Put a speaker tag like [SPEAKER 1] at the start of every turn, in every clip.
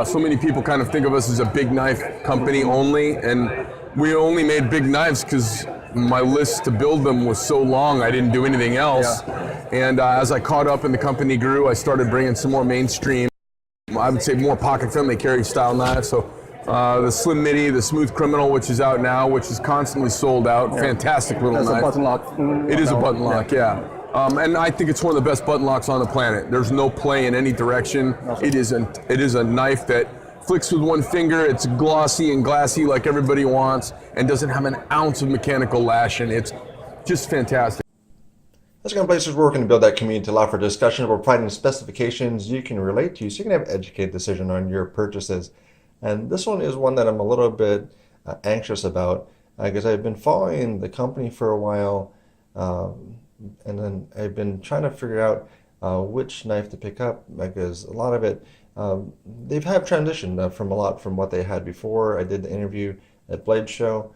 [SPEAKER 1] So many people kind of think of us as a big knife company only, and we only made big knives because my list to build them was so long, I didn't do anything else.
[SPEAKER 2] Yeah.
[SPEAKER 1] And as I caught up and the company grew, I started bringing some more mainstream, I would say more pocket-friendly carry style knives. So the Slim Midi, the Smooth Criminal, which is out now, which is constantly sold out.
[SPEAKER 2] Yeah.
[SPEAKER 1] Fantastic little
[SPEAKER 2] That's
[SPEAKER 1] knife.
[SPEAKER 2] a button lock.
[SPEAKER 1] It is a button lock, yeah. And I think it's one of the best button locks on the planet. There's no play in any direction.
[SPEAKER 2] Awesome.
[SPEAKER 1] It is a knife that flicks with one finger. It's glossy and glassy like everybody wants, and doesn't have an ounce of mechanical lash, and it's just fantastic.
[SPEAKER 3] Let's go to places where we're going to build that community to allow for discussion. We're providing specifications you can relate to, so you can have an educated decision on your purchases. And this one is one that I'm a little bit anxious about because I've been following the company for a while. And then I've been trying to figure out which knife to pick up because a lot of it, they've had transitioned from a lot from what they had before. I did the interview at Blade Show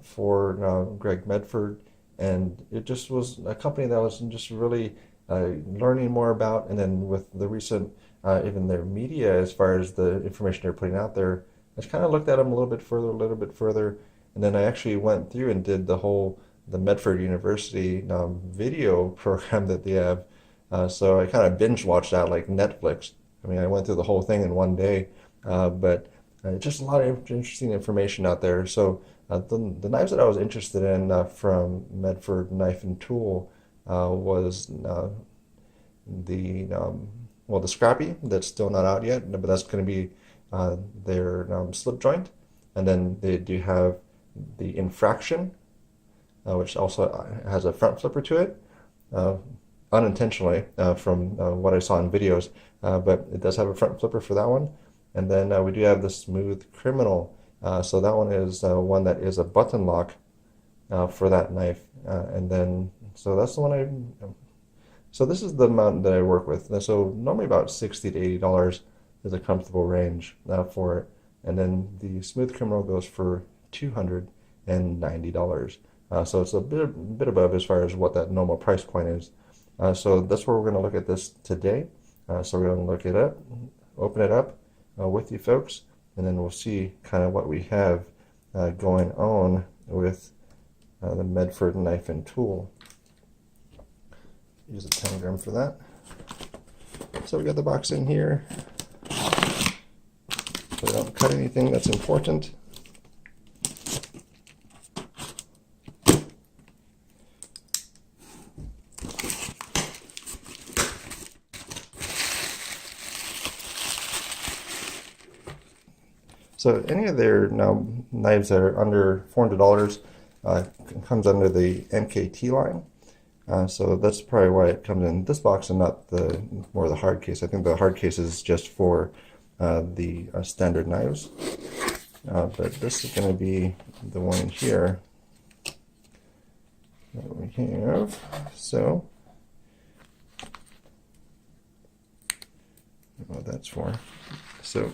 [SPEAKER 3] for Greg Medford, and it just was a company that I was just really learning more about. And then with the recent, even their media, as far as the information they're putting out there, I just kind of looked at them a little bit further, and then I actually went through and did the Medford University video program that they have. So I kind of binge watched that like Netflix. I mean, I went through the whole thing in one day, but just a lot of interesting information out there. So the knives that I was interested in from Medford Knife and Tool was the Scrappy, that's still not out yet, but that's going to be their slip joint. And then they do have the Infraction, which also has a front flipper to it, unintentionally from what I saw in videos, but it does have a front flipper for that one. And then we do have the Smooth Criminal, so that one is one that is a button lock for that knife. And then, so that's the one so this is the amount that I work with. So normally about $60 to $80 is a comfortable range for it. And then the Smooth Criminal goes for $290. So it's a bit above as far as what that normal price point is. So that's where we're going to look at this today. So we're going to look it up, open it up with you folks, and then we'll see kind of what we have going on with the Medford Knife and Tool. Use a 10 gram for that. So we got the box in here, so we don't cut anything that's important. So any of their knives that are under $400 comes under the MKT line. So that's probably why it comes in this box and not more the hard case. I think the hard case is just for the standard knives. But this is going to be the one in here that we have. So I don't know what that's for. So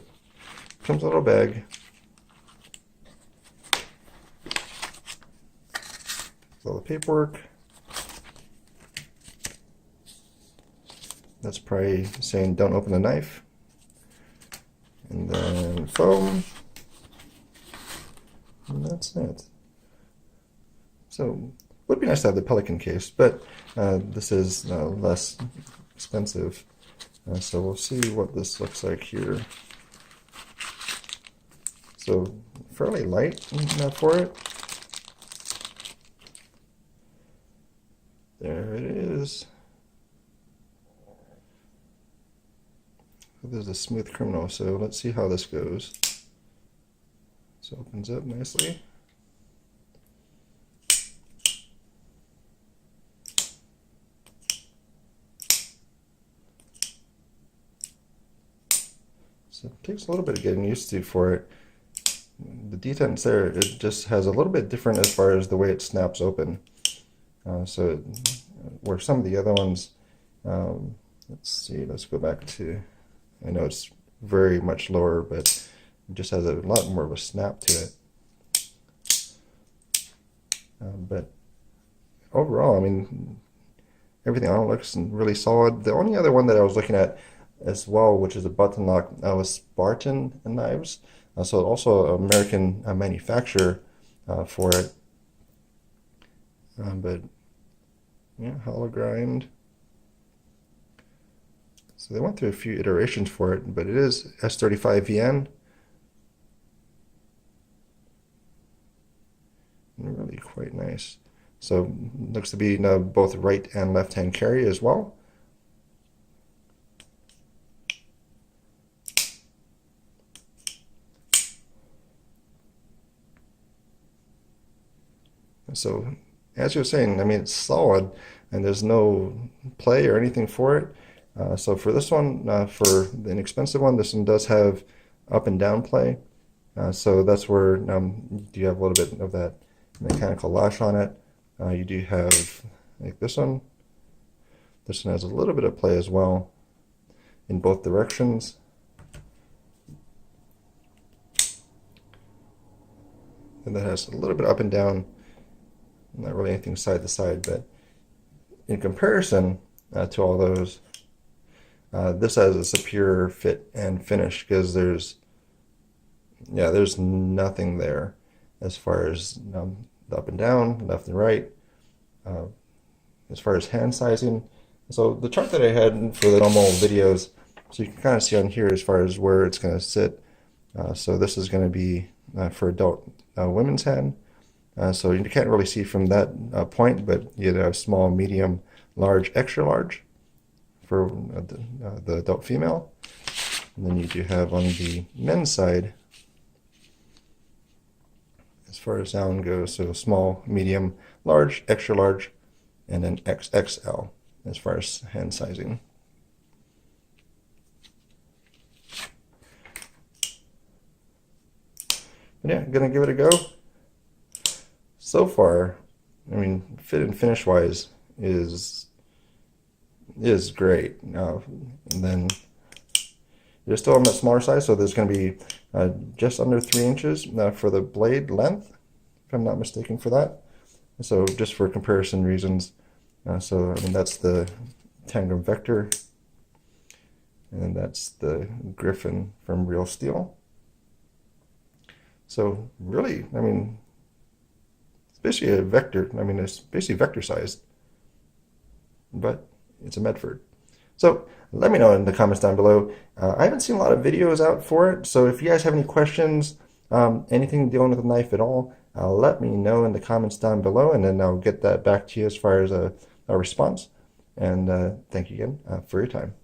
[SPEAKER 3] comes a little bag. All the paperwork. That's probably saying don't open the knife. And then foam. And that's it. So would be nice to have the Pelican case, but this is less expensive. So we'll see what this looks like here. So fairly light for it. There it is. There's a Smooth Criminal, so let's see how this goes. This opens up nicely. So it takes a little bit of getting used to for it. The detents there, it just has a little bit different as far as the way it snaps open. Where some of the other ones, let's see, let's go back to, I know it's very much lower, but it just has a lot more of a snap to it. But overall, I mean, everything on it looks really solid. The only other one that I was looking at as well, which is a button lock with Spartan knives. So also American manufacturer for it. But yeah, hollow grind. So they went through a few iterations for it, but it is S35VN. Really quite nice. So looks to be both right and left hand carry as well. So as you were saying, I mean, it's solid and there's no play or anything for it. So for this one, for the inexpensive one, this one does have up and down play. So that's where you have a little bit of that mechanical lash on it. You do have like this one. This one has a little bit of play as well in both directions. And that has a little bit up and down. Not really anything side to side, but in comparison to all those, this has a superior fit and finish because there's nothing there as far as the up and down, left and right, as far as hand sizing. So the chart that I had for the normal videos, so you can kind of see on here as far as where it's going to sit. So this is going to be for adult women's hand. So you can't really see from that point, but you have small, medium, large, extra large for the adult female. And then you do have on the men's side, as far as sound goes, so small, medium, large, extra large, and then XXL as far as hand sizing. But yeah, gonna give it a go. So far, I mean, fit and finish wise is great. And then you're still on that smaller size, so there's going to be just under 3 inches for the blade length, if I'm not mistaken for that. So just for comparison reasons, so I mean that's the Tangram Vector, and that's the Griffin from Real Steel. So really, I mean, it's basically a vector. I mean, it's basically vector sized, but it's a Medford. So let me know in the comments down below. I haven't seen a lot of videos out for it, so if you guys have any questions, anything dealing with the knife at all, let me know in the comments down below, and then I'll get that back to you as far as a response. And thank you again for your time.